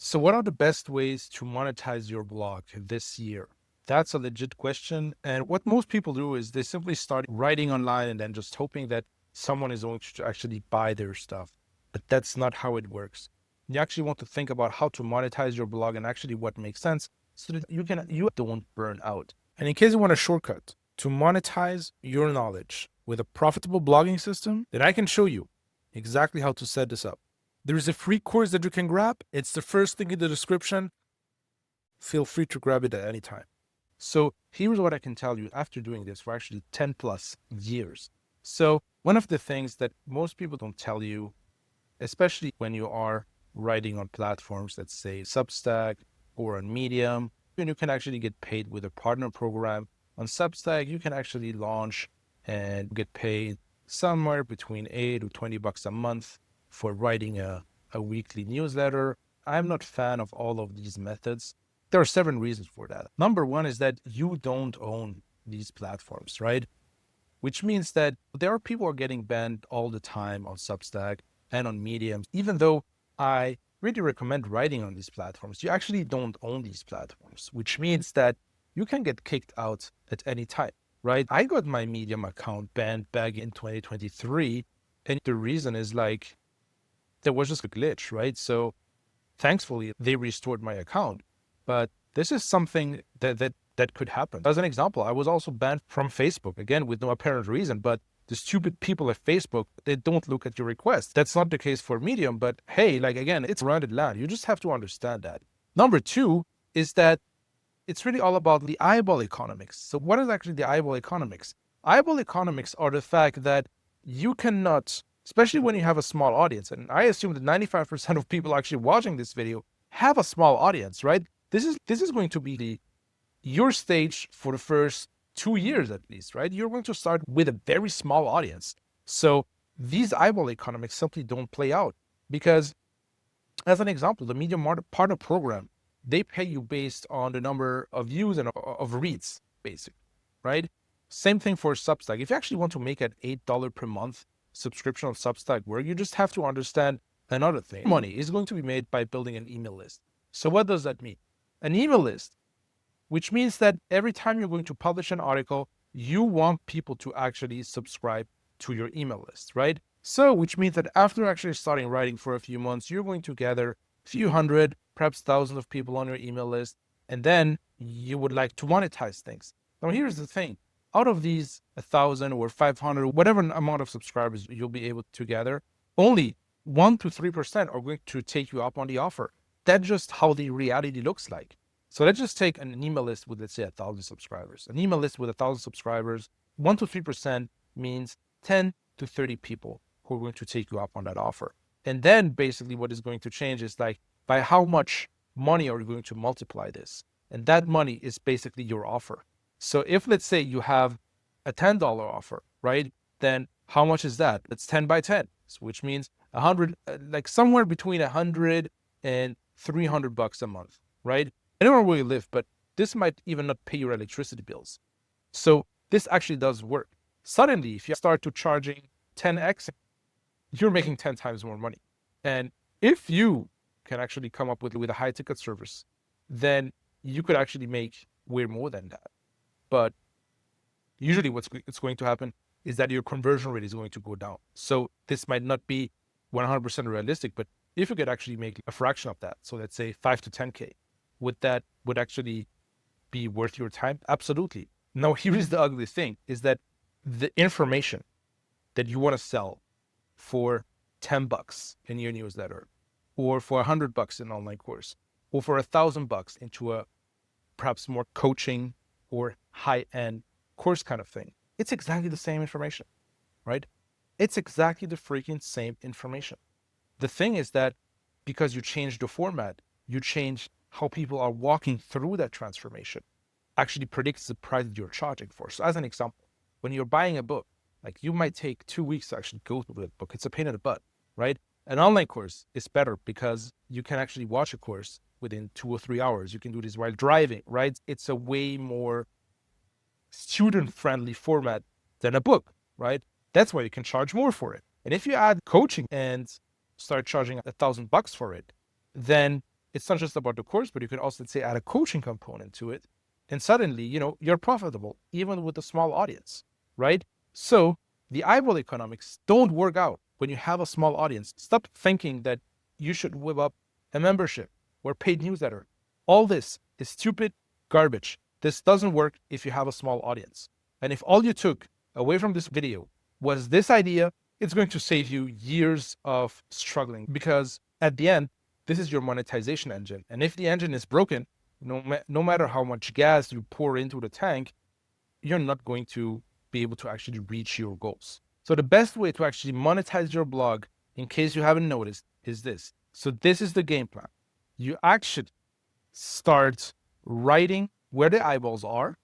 So what are the best ways to monetize your blog this year? That's a legit question. And what most people do is they simply start writing online and then just hoping that someone is going to actually buy their stuff. But that's not how it works. You actually want to think about how to monetize your blog and actually what makes sense so that you don't burn out. And in case you want a shortcut to monetize your knowledge with a profitable blogging system, then I can show you exactly how to set this up. There is a free course that you can grab. It's the first thing in the description. Feel free to grab it at any time. So here's what I can tell you after doing this for actually 10 plus years. So one of the things that most people don't tell you, especially when you are writing on platforms, let's say Substack or on Medium, and you can actually get paid with a partner program. On Substack, you can actually launch and get paid somewhere between $8 to $20 a month for writing a weekly newsletter. I'm not a fan of all of these methods. There are 7 reasons for that. Number one is that you don't own these platforms, right? Which means that there are people who are getting banned all the time on Substack and on Medium. Even though I really recommend writing on these platforms, you actually don't own these platforms, which means that you can get kicked out at any time, right? I got my Medium account banned back in 2023. And the reason is like, there was just a glitch, right? So thankfully, they restored my account. But this is something that could happen. As an example, I was also banned from Facebook, again, with no apparent reason, but the stupid people at Facebook, they don't look at your request. That's not the case for Medium, but hey, like again, it's rounded land. You just have to understand that. Number 2 is that it's really all about the eyeball economics. So what is actually the eyeball economics? Eyeball economics are the fact that you cannot, especially when you have a small audience, and I assume that 95% of people actually watching this video have a small audience, right? This is going to be your stage for the first 2 years at least, right? You're going to start with a very small audience. So these eyeball economics simply don't play out because, as an example, the Medium Partner Program, they pay you based on the number of views and of reads, basically, right? Same thing for Substack. If you actually want to make an $8 per month subscription on Substack work, you just have to understand another thing. Money is going to be made by building an email list. So what does that mean? An email list, which means that every time you're going to publish an article, you want people to actually subscribe to your email list, right? So, which means that after actually starting writing for a few months, you're going to gather a few hundred, perhaps thousands of people on your email list, and then you would like to monetize things. Now, here's the thing. Out of these 1,000 or 500, whatever amount of subscribers you'll be able to gather, only 1 to 3% are going to take you up on the offer. That's just how the reality looks like. So let's just take an email list with, let's say, 1,000 subscribers. An email list with 1,000 subscribers, 1 to 3% means 10 to 30 people who are going to take you up on that offer. And then basically what is going to change is like, by how much money are you going to multiply this? And that money is basically your offer. So if, let's say, you have a $10 offer, right? Then how much is that? That's 10 by 10, which means 100, like somewhere between 100 and $300 a month, right? I don't know where you live, but this might even not pay your electricity bills. So this actually does work. Suddenly, if you start to charging 10x, you're making 10 times more money. And if you can actually come up with a high ticket service, then you could actually make way more than that. But usually what's going to happen is that your conversion rate is going to go down. So this might not be 100% realistic, but if you could actually make a fraction of that, so let's say 5 to 10K, would actually be worth your time? Absolutely. Now, here is the ugly thing, is that the information that you want to sell for $10 in your newsletter, or for $100 in an online course, or for $1,000 into a perhaps more coaching or high-end course kind of thing, it's exactly the same information, right? It's exactly the freaking same information. The thing is that because you change the format, you change how people are walking through that transformation, actually predicts the price that you're charging for. So as an example, when you're buying a book, like you might take 2 weeks to actually go through that book. It's a pain in the butt, right? An online course is better because you can actually watch a course within 2 or 3 hours. You can do this while driving, right? It's a way more student-friendly format than a book, right? That's why you can charge more for it. And if you add coaching and start charging $1,000 for it, then it's not just about the course, but you could also, let's say, add a coaching component to it. And suddenly, you're profitable, even with a small audience, right? So the eyeball economics don't work out when you have a small audience. Stop thinking that you should whip up a membership or paid newsletter. All this is stupid garbage. This doesn't work if you have a small audience. And if all you took away from this video was this idea, it's going to save you years of struggling, because at the end, this is your monetization engine. And if the engine is broken, no matter how much gas you pour into the tank, you're not going to be able to actually reach your goals. So the best way to actually monetize your blog, in case you haven't noticed, is this. So this is the game plan. You actually start writing where the eyeballs are,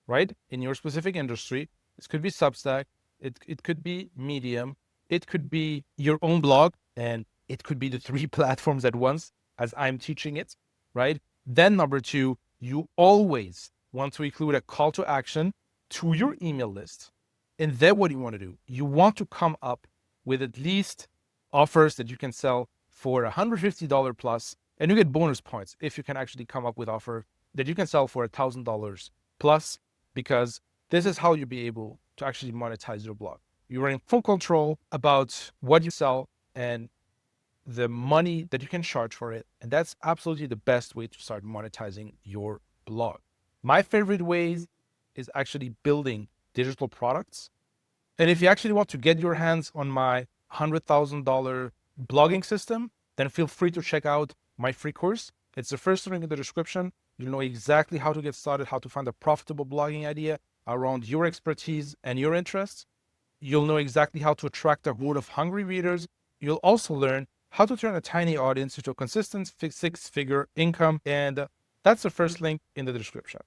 right? In your specific industry. This could be Substack. It could be Medium. It could be your own blog, and it could be the 3 platforms at once as I'm teaching it, right? Then number 2, you always want to include a call to action to your email list. And then what do you want to do? You want to come up with at least offers that you can sell for $150 plus, and you get bonus points if you can actually come up with offer that you can sell for $1,000 plus, because this is how you'll be able to actually monetize your blog. You're in full control about what you sell and the money that you can charge for it. And that's absolutely the best way to start monetizing your blog. My favorite ways is actually building digital products. And if you actually want to get your hands on my $100,000 blogging system, then feel free to check out my free course. It's the first link in the description. You'll know exactly how to get started, how to find a profitable blogging idea around your expertise and your interests. You'll know exactly how to attract a horde of hungry readers. You'll also learn how to turn a tiny audience into a consistent 6-figure income. And that's the first link in the description.